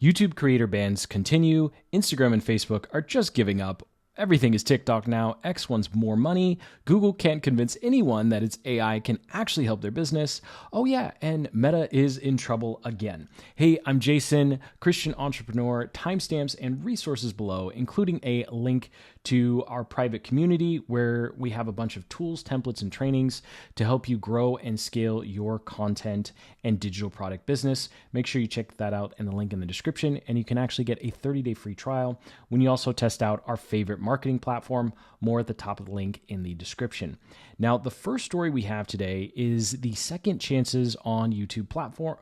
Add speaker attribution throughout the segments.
Speaker 1: YouTube creator bans continue. Instagram and Facebook are just giving up. Everything is TikTok now. X wants more money. Google can't convince anyone that its AI can actually help their business. Oh yeah, and Meta is in trouble again. Hey, I'm Jason, Christian entrepreneur. Timestamps and resources below, including a link to our private community where we have a bunch of tools, templates, and trainings to help you grow and scale your content and digital product business. Make sure you check that out in the link in the description, and you can actually get a 30-day free trial when you also test out our favorite marketing platform, more at the top of the link in the description. Now, the first story we have today is the second chances on YouTube platform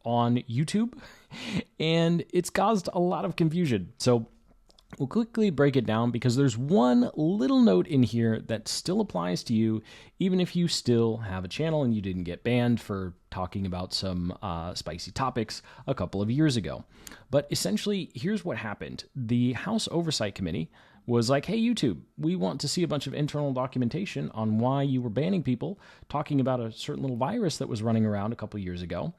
Speaker 1: on YouTube, and it's caused a lot of confusion. So we'll quickly break it down because there's one little note in here that still applies to you, even if you still have a channel and you didn't get banned for talking about some spicy topics a couple of years ago. But essentially, here's what happened. The House Oversight Committee was like, hey, YouTube, we want to see a bunch of internal documentation on why you were banning people, talking about a certain little virus that was running around a couple of years ago.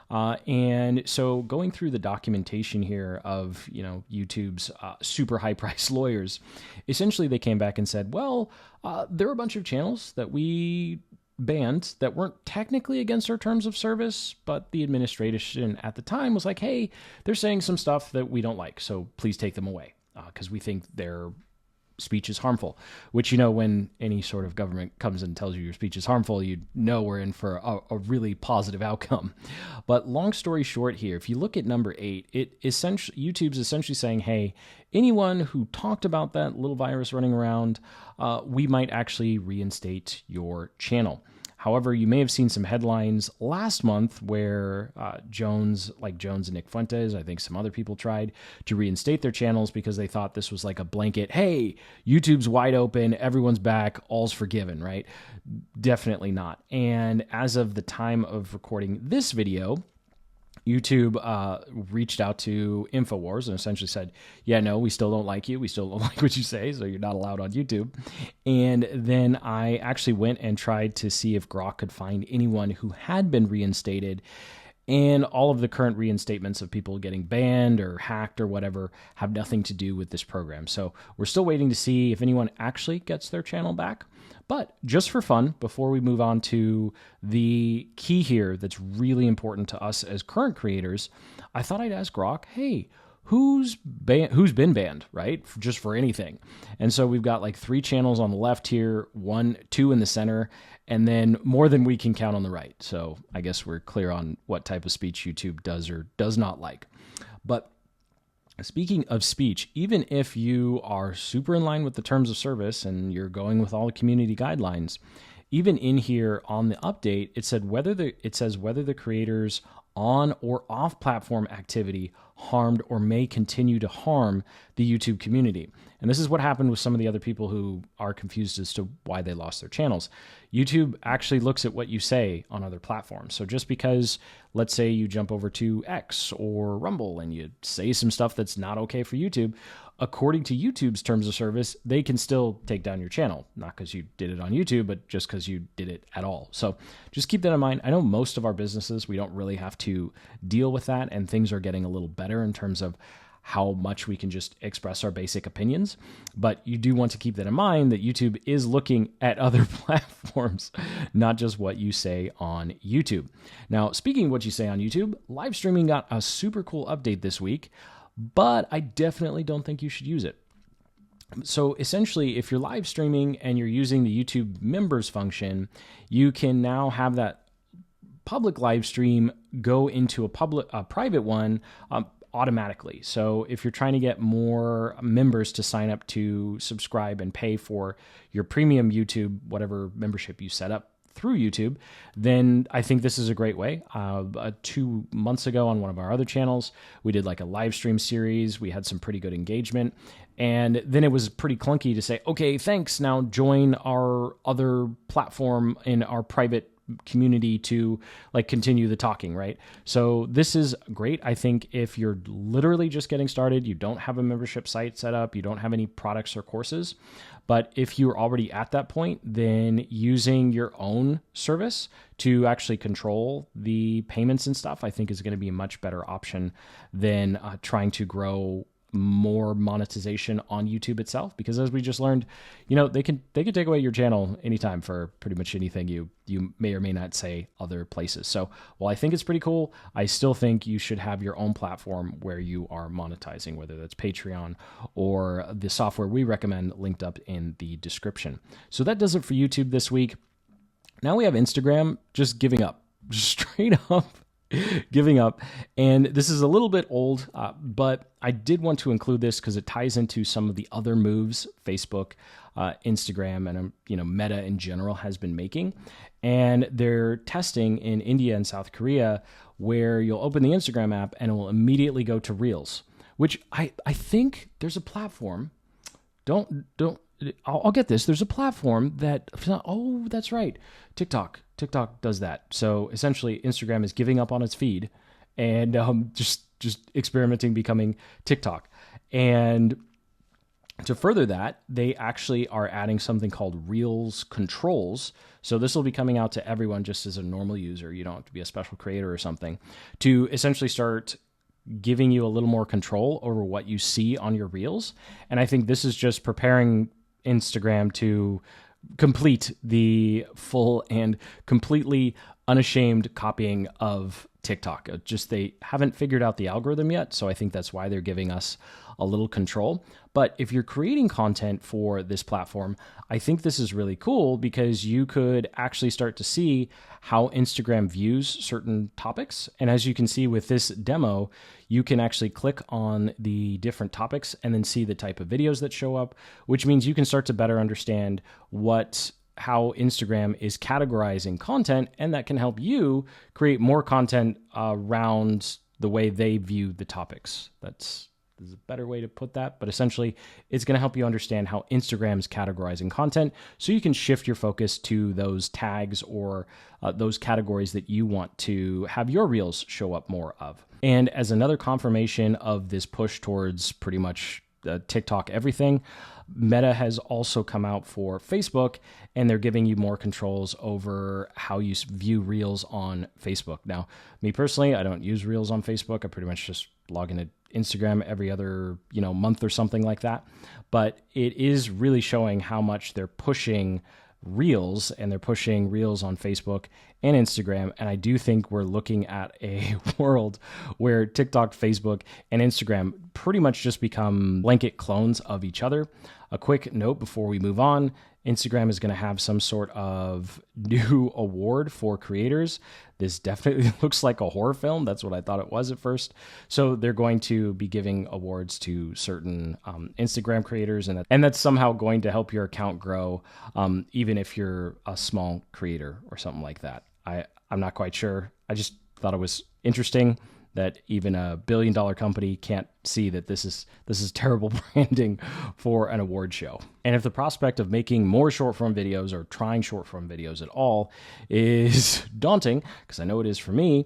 Speaker 1: And so going through the documentation here of, YouTube's super high-priced lawyers, essentially they came back and said, well, there are a bunch of channels that we banned that weren't technically against our terms of service, but the administration at the time was like, hey, they're saying some stuff that we don't like, so please take them away because we think their speech is harmful, which, when any sort of government comes and tells you your speech is harmful, we're in for a really positive outcome. But long story short here, if you look at number 8, YouTube's essentially saying, hey, anyone who talked about that little virus running around, we might actually reinstate your channel. However, you may have seen some headlines last month where Jones and Nick Fuentes, I think some other people tried to reinstate their channels because they thought this was like a blanket, hey, YouTube's wide open, everyone's back, all's forgiven, right? Definitely not. And as of the time of recording this video, YouTube reached out to InfoWars and essentially said, yeah, no, we still don't like you. We still don't like what you say, so you're not allowed on YouTube. And then I actually went and tried to see if Grok could find anyone who had been reinstated. And all of the current reinstatements of people getting banned or hacked or whatever have nothing to do with this program. So we're still waiting to see if anyone actually gets their channel back. But just for fun, before we move on to the key here that's really important to us as current creators, I thought I'd ask Grok, hey, who's been banned, right? Just for anything. And so we've got like 3 channels on the left here, 2 in the center, and then more than we can count on the right. So I guess we're clear on what type of speech YouTube does or does not like. But speaking of speech, even if you are super in line with the terms of service and you're going with all the community guidelines, even in here on the update, it says whether the creators on or off platform activity harmed or may continue to harm the YouTube community. And this is what happened with some of the other people who are confused as to why they lost their channels. YouTube actually looks at what you say on other platforms. So just because, let's say you jump over to X or Rumble and you say some stuff that's not okay for YouTube, according to YouTube's terms of service, they can still take down your channel. Not because you did it on YouTube, but just because you did it at all. So just keep that in mind. I know most of our businesses, we don't really have to deal with that, and things are getting a little better in terms of how much we can just express our basic opinions. But you do want to keep that in mind, that YouTube is looking at other platforms, not just what you say on YouTube. Now, speaking of what you say on YouTube, live streaming got a super cool update this week, but I definitely don't think you should use it. So essentially, if you're live streaming and you're using the YouTube members function, you can now have that public live stream go into a private one automatically. So if you're trying to get more members to sign up to subscribe and pay for your premium YouTube, whatever membership you set up through YouTube, then I think this is a great way. 2 months ago on one of our other channels, we did like a live stream series. We had some pretty good engagement. And then it was pretty clunky to say, okay, thanks, now join our other platform in our private community to like continue the talking, right? So this is great. I think if you're literally just getting started, you don't have a membership site set up, you don't have any products or courses, but if you're already at that point, then using your own service to actually control the payments and stuff, I think is going to be a much better option than trying to grow more monetization on YouTube itself, because as we just learned, they can take away your channel anytime for pretty much anything you may or may not say other places. So while I think it's pretty cool, I still think you should have your own platform where you are monetizing, whether that's Patreon or the software we recommend linked up in the description. So that does it for YouTube this week. Now we have Instagram just giving up, straight up giving up. And this is a little bit old, but I did want to include this because it ties into some of the other moves Facebook, Instagram, and Meta in general has been making. And they're testing in India and South Korea where you'll open the Instagram app and it will immediately go to Reels, which I think there's a platform. I'll get this. There's a platform that, oh, that's right. TikTok does that. So essentially Instagram is giving up on its feed and just experimenting, becoming TikTok. And to further that, they actually are adding something called Reels controls. So this will be coming out to everyone just as a normal user. You don't have to be a special creator or something to essentially start giving you a little more control over what you see on your Reels. And I think this is just preparing Instagram to complete the full and completely unashamed copying of TikTok. Just they haven't figured out the algorithm yet, so I think that's why they're giving us a little control. But if you're creating content for this platform, I think this is really cool because you could actually start to see how Instagram views certain topics. And as you can see with this demo, you can actually click on the different topics and then see the type of videos that show up, which means you can start to better understand how Instagram is categorizing content, and that can help you create more content around the way they view the topics. There's a better way to put that, but essentially it's going to help you understand how Instagram's categorizing content so you can shift your focus to those tags or those categories that you want to have your Reels show up more of. And as another confirmation of this push towards pretty much TikTok everything, Meta has also come out for Facebook, and they're giving you more controls over how you view Reels on Facebook. Now, me personally, I don't use Reels on Facebook. I pretty much just log into Instagram every other month or something like that. But it is really showing how much they're pushing Reels, and they're pushing Reels on Facebook and Instagram. And I do think we're looking at a world where TikTok, Facebook, and Instagram pretty much just become blanket clones of each other. A quick note before we move on, Instagram is going to have some sort of new award for creators. This definitely looks like a horror film. That's what I thought it was at first. So they're going to be giving awards to certain Instagram creators, and that's somehow going to help your account grow, even if you're a small creator or something like that. I'm not quite sure. I just thought it was interesting that even a billion-dollar company can't see that this is terrible branding for an award show. And if the prospect of making more short-form videos or trying short-form videos at all is daunting, because I know it is for me,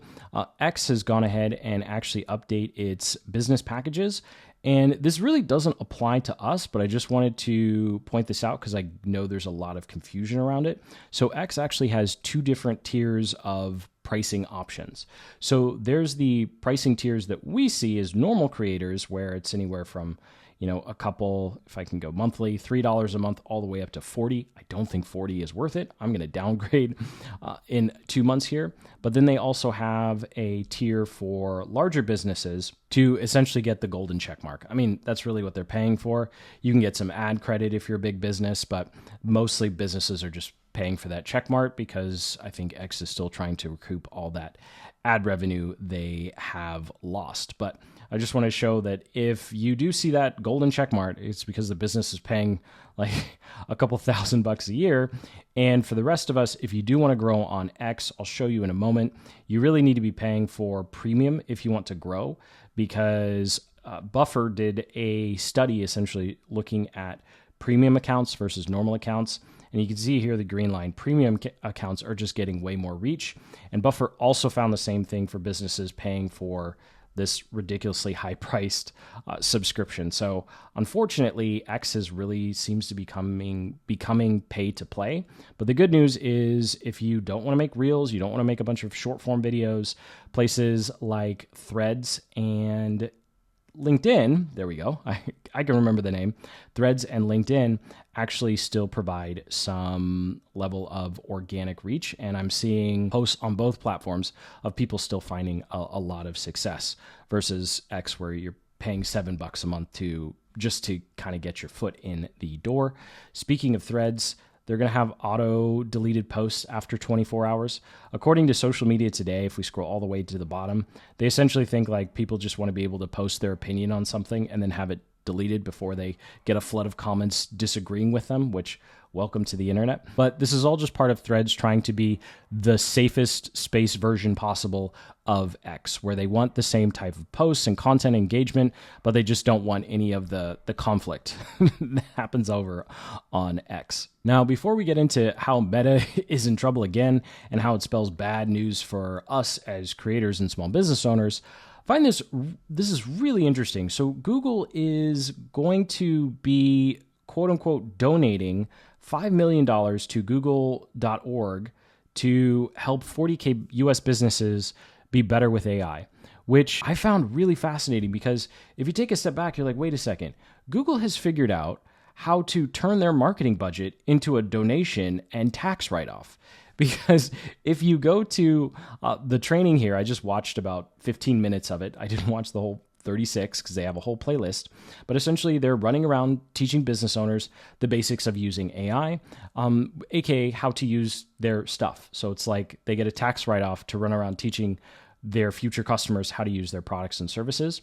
Speaker 1: X has gone ahead and actually update its business packages. And this really doesn't apply to us, but I just wanted to point this out because I know there's a lot of confusion around it. So X actually has two different tiers of pricing options. So there's the pricing tiers that we see as normal creators, where it's anywhere from a couple, if I can go monthly, $3 a month, all the way up to $40. I don't think $40 is worth it. I'm going to downgrade in 2 months here. But then they also have a tier for larger businesses to essentially get the golden check mark. I mean, that's really what they're paying for. You can get some ad credit if you're a big business, but mostly businesses are just paying for that check mark because I think X is still trying to recoup all that ad revenue they have lost. But I just want to show that if you do see that golden check mark, it's because the business is paying like a couple $1,000 a year. And for the rest of us, if you do want to grow on X, I'll show you in a moment, you really need to be paying for premium if you want to grow, because Buffer did a study essentially looking at premium accounts versus normal accounts. And you can see here the green line, premium accounts are just getting way more reach. And Buffer also found the same thing for businesses paying for this ridiculously high-priced subscription. So unfortunately, X is really seems to be becoming pay to play. But the good news is if you don't want to make reels, you don't want to make a bunch of short-form videos, places like Threads and LinkedIn, there we go. I can remember the name. Threads and LinkedIn actually still provide some level of organic reach. And I'm seeing posts on both platforms of people still finding a lot of success versus X, where you're paying $7 a month to kind of get your foot in the door. Speaking of Threads, they're going to have auto-deleted posts after 24 hours. According to Social Media Today, if we scroll all the way to the bottom, they essentially think like people just want to be able to post their opinion on something and then have it deleted before they get a flood of comments disagreeing with them, which, welcome to the internet. But this is all just part of Threads trying to be the safest space version possible of X, where they want the same type of posts and content engagement, but they just don't want any of the conflict that happens over on X. Now, before we get into how Meta is in trouble again and how it spells bad news for us as creators and small business owners, I find this is really interesting. So Google is going to be, quote unquote, donating $5 million to google.org to help 40K US businesses be better with AI, which I found really fascinating because if you take a step back, you're like, wait a second, Google has figured out how to turn their marketing budget into a donation and tax write-off. Because if you go to the training here, I just watched about 15 minutes of it. I didn't watch the whole 36 because they have a whole playlist. But essentially, they're running around teaching business owners the basics of using AI, aka how to use their stuff. So it's like they get a tax write-off to run around teaching their future customers how to use their products and services.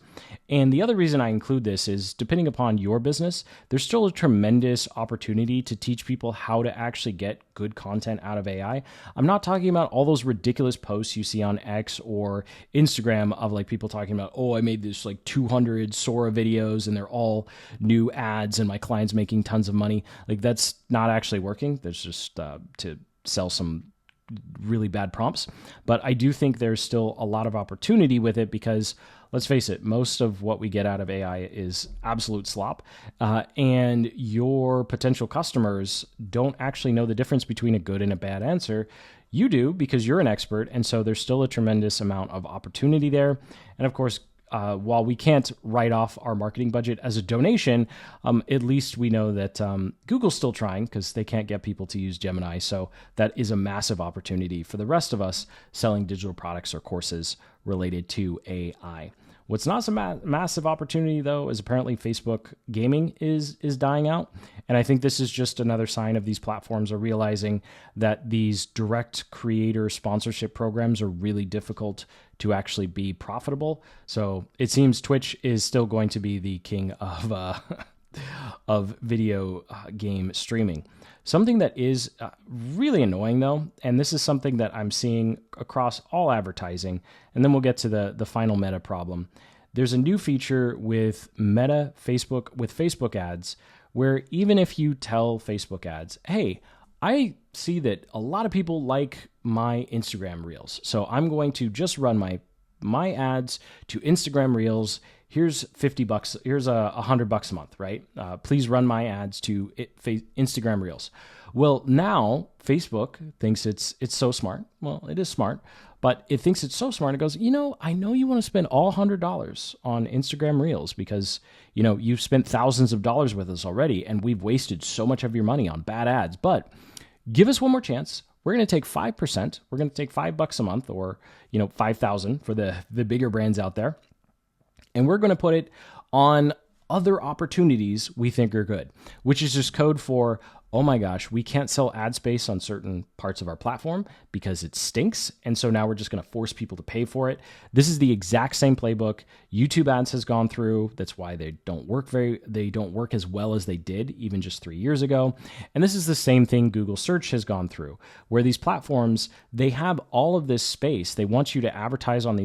Speaker 1: And the other reason I include this is, depending upon your business, there's still a tremendous opportunity to teach people how to actually get good content out of AI. I'm not talking about all those ridiculous posts you see on X or Instagram of like people talking about, oh, I made this like 200 Sora videos and they're all new ads and my client's making tons of money. Like that's not actually working. There's just to sell some really bad prompts. But I do think there's still a lot of opportunity with it because, let's face it, most of what we get out of AI is absolute slop. And your potential customers don't actually know the difference between a good and a bad answer. You do because you're an expert. And so there's still a tremendous amount of opportunity there. And of course, while we can't write off our marketing budget as a donation, at least we know that Google's still trying because they can't get people to use Gemini. So that is a massive opportunity for the rest of us selling digital products or courses related to AI. What's not a massive opportunity, though, is apparently Facebook gaming is dying out. And I think this is just another sign of these platforms are realizing that these direct creator sponsorship programs are really difficult to actually be profitable. So it seems Twitch is still going to be the king of of video game streaming. Something that is really annoying, though, and this is something that I'm seeing across all advertising, and then we'll get to the final Meta problem. There's a new feature with Facebook ads, where even if you tell Facebook ads, hey, I see that a lot of people like my Instagram Reels, so I'm going to just run my ads to Instagram Reels. Here's $50. Here's $100 a month, right? Please run my ads to Instagram Reels. Well, now Facebook thinks it's so smart. Well, it is smart, but it thinks it's so smart. It goes, I know you want to spend all $100 on Instagram Reels because, you've spent thousands of dollars with us already, and we've wasted so much of your money on bad ads. But give us one more chance. We're going to take 5%. We're going to take $5 a month, or 5,000 for the bigger brands out there. And we're going to put it on other opportunities we think are good, which is just code for, oh my gosh, we can't sell ad space on certain parts of our platform because it stinks. And so now we're just going to force people to pay for it. This is the exact same playbook YouTube ads has gone through. That's why they don't work as well as they did even just 3 years ago. And this is the same thing Google search has gone through, where these platforms, they have all of this space. They want you to advertise on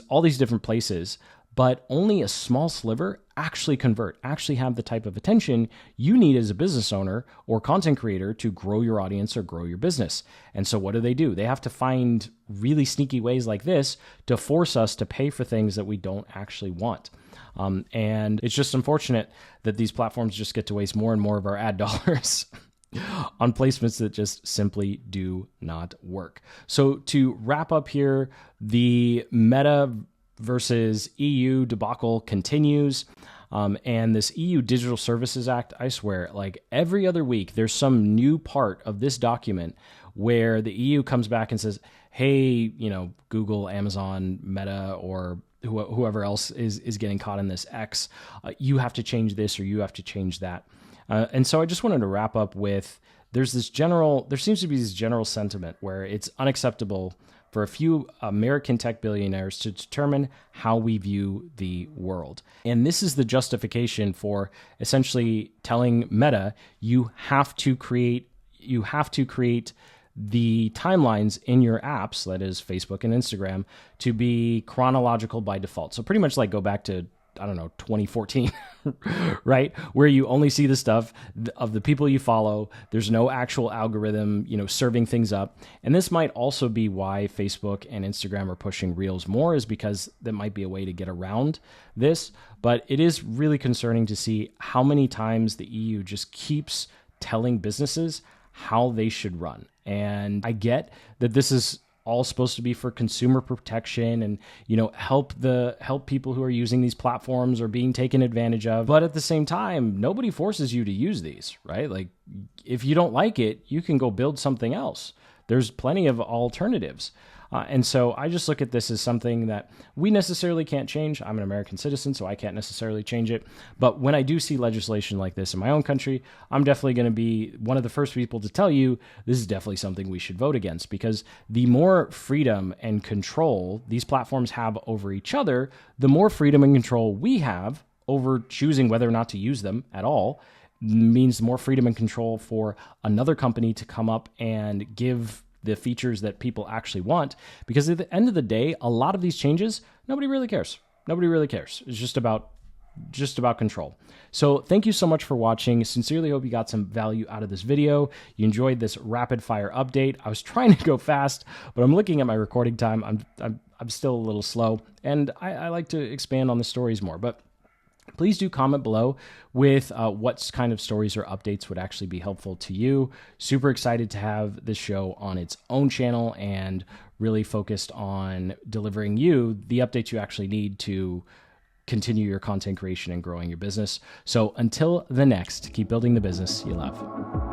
Speaker 1: all these different places, but only a small sliver actually convert, actually have the type of attention you need as a business owner or content creator to grow your audience or grow your business. And so what do? They have to find really sneaky ways like this to force us to pay for things that we don't actually want. And it's just unfortunate that these platforms just get to waste more and more of our ad dollars on placements that just simply do not work. So to wrap up here, the Meta versus EU debacle continues. And this EU Digital Services Act, I swear, like every other week, there's some new part of this document where the EU comes back and says, hey, Google, Amazon, Meta, or whoever else is getting caught in this X, you have to change this or you have to change that. And so I just wanted to wrap up with, there seems to be this general sentiment where it's unacceptable for a few American tech billionaires to determine how we view the world. And this is the justification for essentially telling Meta, you have to create the timelines in your apps, that is Facebook and Instagram, to be chronological by default. So pretty much like go back to, 2014, right? Where you only see the stuff of the people you follow. There's no actual algorithm, serving things up. And this might also be why Facebook and Instagram are pushing Reels more, is because that might be a way to get around this. But it is really concerning to see how many times the EU just keeps telling businesses how they should run. And I get that this is all supposed to be for consumer protection and, help people who are using these platforms or being taken advantage of. But at the same time, nobody forces you to use these, right? Like if you don't like it, you can go build something else. There's plenty of alternatives. And so I just look at this as something that we necessarily can't change. I'm an American citizen, so I can't necessarily change it. But when I do see legislation like this in my own country, I'm definitely going to be one of the first people to tell you this is definitely something we should vote against, because the more freedom and control these platforms have over each other, the more freedom and control we have over choosing whether or not to use them at all. Means more freedom and control for another company to come up and give the features that people actually want, because at the end of the day, a lot of these changes, nobody really cares. It's just about control. So thank you so much for watching. Sincerely hope you got some value out of this video. You enjoyed this rapid fire update. I was trying to go fast, but I'm looking at my recording time. I'm still a little slow, and I like to expand on the stories more, but please do comment below with what kind of stories or updates would actually be helpful to you. Super excited to have this show on its own channel and really focused on delivering you the updates you actually need to continue your content creation and growing your business. So until the next, keep building the business you love.